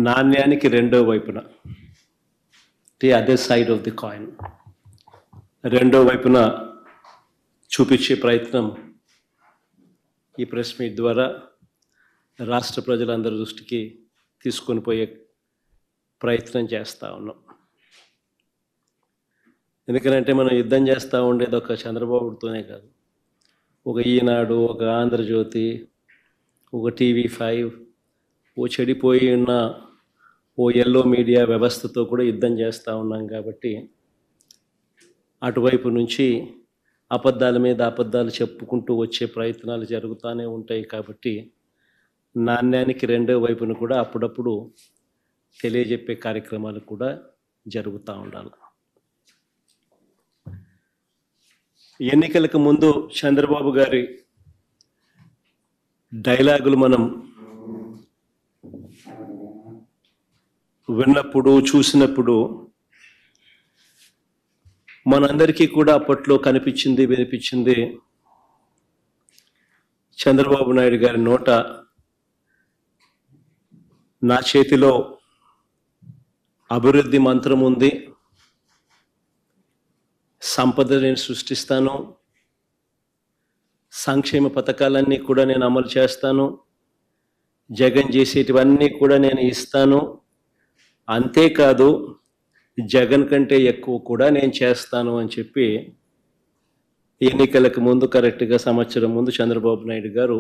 నాణ్యానికి రెండో వైపున the other side of the coin రెండో వైపున చూపించే ప్రయత్నం ఈ ప్రెస్ మీట్ ద్వారా రాష్ట్ర ప్రజలందరి దృష్టికి తీసుకొని పోయే ప్రయత్నం చేస్తూ ఉన్నాం. ఎందుకంటే మనం యుద్ధం చేస్తూ ఉండేది ఒక చంద్రబాబుతోనే కాదు, ఒక ఈనాడు, ఒక ఆంధ్రజ్యోతి, ఒక TV5, ఓ చెడిపోయి ఉన్న ఓ ఎల్లో మీడియా వ్యవస్థతో కూడా యుద్ధం చేస్తూ ఉన్నాం. కాబట్టి అటువైపు నుంచి అబద్ధాల మీద అబద్ధాలు చెప్పుకుంటూ వచ్చే ప్రయత్నాలు జరుగుతూనే ఉంటాయి. కాబట్టి నాణ్యానికి రెండో వైపున కూడా అప్పుడప్పుడు తెలియజెప్పే కార్యక్రమాలు కూడా జరుగుతూ ఉండాలి. ఎన్నికలకు ముందు చంద్రబాబు గారి డైలాగులు మనం విన్నప్పుడు, చూసినప్పుడు మనందరికీ కూడా అప్పట్లో కనిపించింది, వినిపించింది చంద్రబాబు నాయుడు గారి నోట నా చేతిలో అభివృద్ధి మంత్రం ఉంది, సంపద నేను సృష్టిస్తాను, సంక్షేమ పథకాలన్నీ కూడా నేను అమలు చేస్తాను, జగన్ చేసేటివన్నీ కూడా నేను ఇస్తాను, అంతేకాదు జగన్ కంటే ఎక్కువ కూడా నేను చేస్తాను అని చెప్పి ఎన్నికలకు ముందు కరెక్ట్గా సంవత్సరం ముందు చంద్రబాబు నాయుడు గారు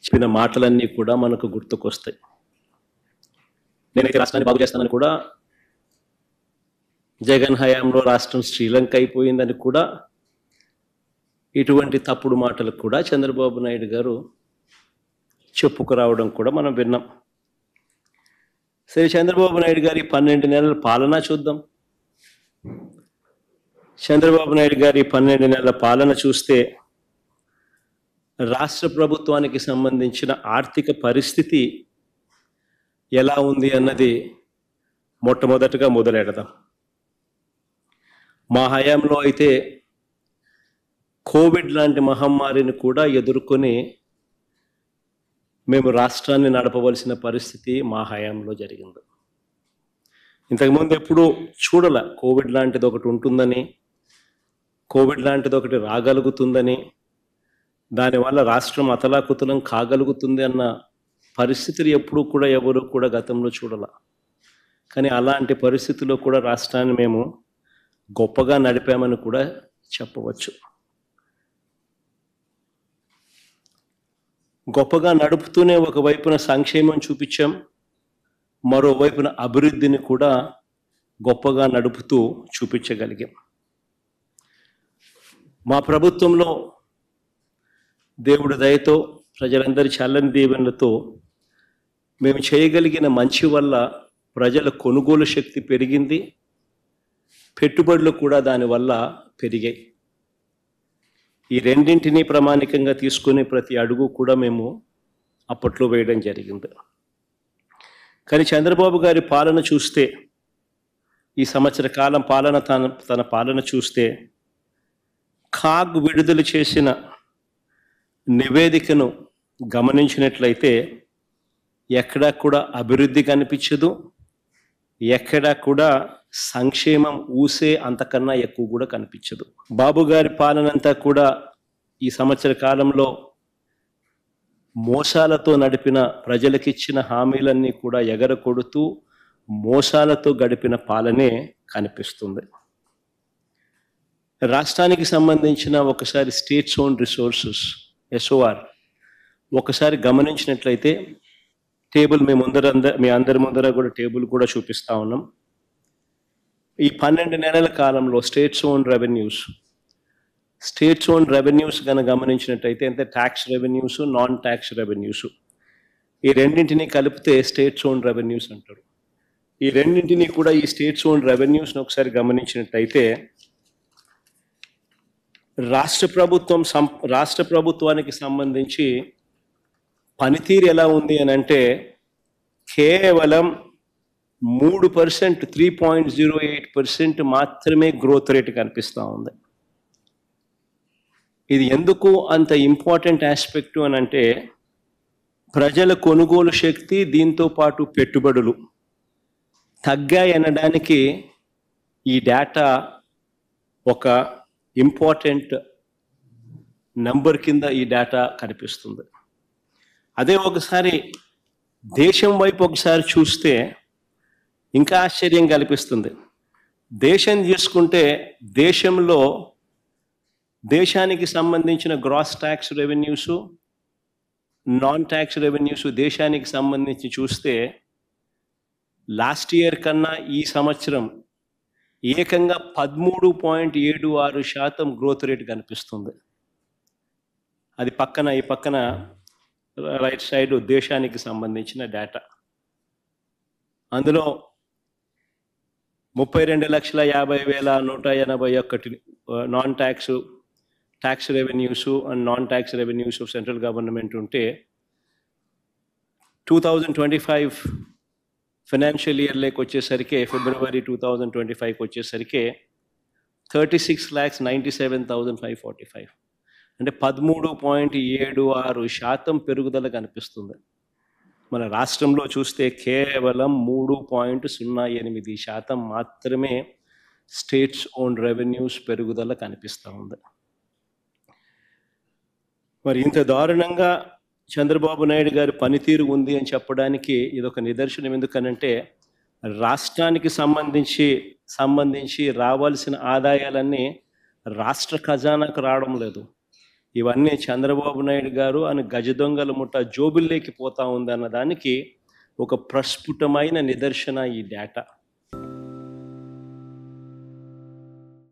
చెప్పిన మాటలన్నీ కూడా మనకు గుర్తుకొస్తాయి. నేనైతే రాష్ట్రాన్ని బాగు చేస్తానని కూడా, జగన్ హయాంలో రాష్ట్రం శ్రీలంక అయిపోయిందని కూడా, ఇటువంటి తప్పుడు మాటలకు కూడా చంద్రబాబు నాయుడు గారు చెప్పుకురావడం కూడా మనం విన్నాం. సరే, చంద్రబాబు నాయుడు గారి 12 నెలల పాలన చూద్దాం. చంద్రబాబు నాయుడు గారి 12 నెలల పాలన చూస్తే రాష్ట్ర ప్రభుత్వానికి సంబంధించిన ఆర్థిక పరిస్థితి ఎలా ఉంది అన్నది మొట్టమొదటగా మొదలెడదాం. మా హయాంలో అయితే కోవిడ్ లాంటి మహమ్మారిని కూడా ఎదుర్కొని మేము రాష్ట్రాన్ని నడపవలసిన పరిస్థితి మా హయాంలో జరిగింది. ఇంతకుముందు ఎప్పుడూ చూడాల కోవిడ్ లాంటిది ఒకటి ఉంటుందని, కోవిడ్ లాంటిది ఒకటి రాగలుగుతుందని, దానివల్ల రాష్ట్రం అతలాకుతలం కాగలుగుతుంది అన్న పరిస్థితులు ఎప్పుడూ కూడా ఎవరు కూడా గతంలో చూడాల. కానీ అలాంటి పరిస్థితుల్లో కూడా రాష్ట్రాన్ని మేము గొప్పగా నడిపామని కూడా చెప్పవచ్చు. గొప్పగా నడుపుతూనే ఒకవైపున సంక్షేమం చూపించాం, మరోవైపున అభివృద్ధిని కూడా గొప్పగా నడుపుతూ చూపించగలిగాం. మా ప్రభుత్వంలో దేవుడి దయతో, ప్రజలందరి చల్లని దీవెనలతో మేము చేయగలిగిన మంచి వల్ల ప్రజల కొనుగోలు శక్తి పెరిగింది, పెట్టుబడులు కూడా దానివల్ల పెరిగాయి. ఈ రెండింటినీ ప్రామాణికంగా తీసుకుని ప్రతి అడుగు కూడా మేము అప్పట్లో వేయడం జరిగింది. కానీ చంద్రబాబు గారి పాలన చూస్తే, ఈ సంవత్సర కాలం పాలన తన పాలన చూస్తే, కాగ్ విడుదల చేసిన నివేదికను గమనించినట్లయితే ఎక్కడా కూడా అభివృద్ధి కనిపించదు, ఎక్కడా కూడా సంక్షేమం ఊసే అంతకన్నా ఎక్కువ కూడా కనిపించదు. బాబు గారి పాలనంతా కూడా ఈ సంవత్సర కాలంలో మోసాలతో నడిపిన, ప్రజలకిచ్చిన హామీలన్నీ కూడా ఎగరకొడుతూ మోసాలతో గడిపిన పాలనే కనిపిస్తుంది. రాష్ట్రానికి సంబంధించిన ఒకసారి స్టేట్స్ ఓన్ రిసోర్సెస్ SOR ఒకసారి గమనించినట్లయితే, టేబుల్ మీ అందరి ముందర కూడా టేబుల్ కూడా చూపిస్తా ఉన్నాం. ఈ 12 నెలల కాలంలో స్టేట్స్ ఓన్ రెవెన్యూస్ కనుక గమనించినట్టయితే, అంటే tax revenues, non tax revenues, ఈ రెండింటినీ కలిపితే స్టేట్స్ ఓన్ రెవెన్యూస్ అంటారు. ఈ రెండింటినీ కూడా, ఈ స్టేట్స్ ఓన్ రెవెన్యూస్ని ఒకసారి గమనించినట్టయితే, రాష్ట్ర ప్రభుత్వానికి సంబంధించి పనితీరు ఎలా ఉంది అని అంటే, కేవలం 3%, 3.08% మాత్రమే గ్రోత్ రేట్ కనిపిస్తూ ఉంది. ఇది ఎందుకు అంత ఇంపార్టెంట్ ఆస్పెక్ట్ అని అంటే, ప్రజల కొనుగోలు శక్తి, దీంతో పాటు పెట్టుబడులు తగ్గాయనడానికి ఈ డేటా ఒక ఇంపార్టెంట్ నంబర్ కింద ఈ డేటా కనిపిస్తుంది. అదే ఒకసారి దేశం వైపు ఒకసారి చూస్తే ఇంకా ఆశ్చర్యం కనిపిస్తుంది. దేశం తీసుకుంటే దేశంలో దేశానికి సంబంధించిన gross tax revenues, non tax revenues దేశానికి సంబంధించి చూస్తే లాస్ట్ ఇయర్ కన్నా ఈ సంవత్సరం ఏకంగా 13.76% గ్రోత్ రేట్ కనిపిస్తుంది. అది ఈ పక్కన రైట్ సైడ్ దేశానికి సంబంధించిన డేటా. అందులో 32,50,181 non tax revenues and non tax revenues of central government ఉంటే 2025 ఫైనాన్షియల్ ఇయర్లోకి వచ్చేసరికి ఫిబ్రవరి 2025కి వచ్చేసరికి 36,97,545 అంటే 13.76% పెరుగుదల కనిపిస్తుంది. మన రాష్ట్రంలో చూస్తే కేవలం 3.08% మాత్రమే స్టేట్స్ ఓన్ రెవెన్యూస్ పెరుగుదల కనిపిస్తూ ఉంది. మరి ఇంత దారుణంగా చంద్రబాబు నాయుడు గారి పనితీరు ఉంది అని చెప్పడానికి ఇదొక నిదర్శనం. ఎందుకనంటే రాష్ట్రానికి సంబంధించి రావాల్సిన ఆదాయాలన్నీ రాష్ట్ర ఖజానాకు రావడం లేదు. ఇవన్నీ చంద్రబాబు నాయుడు గారు అని గజ దొంగల ముఠ జోబుల్లోకి పోతా ఉంది అన్న దానికి ఒక ప్రస్ఫుటమైన నిదర్శన ఈ డేటా.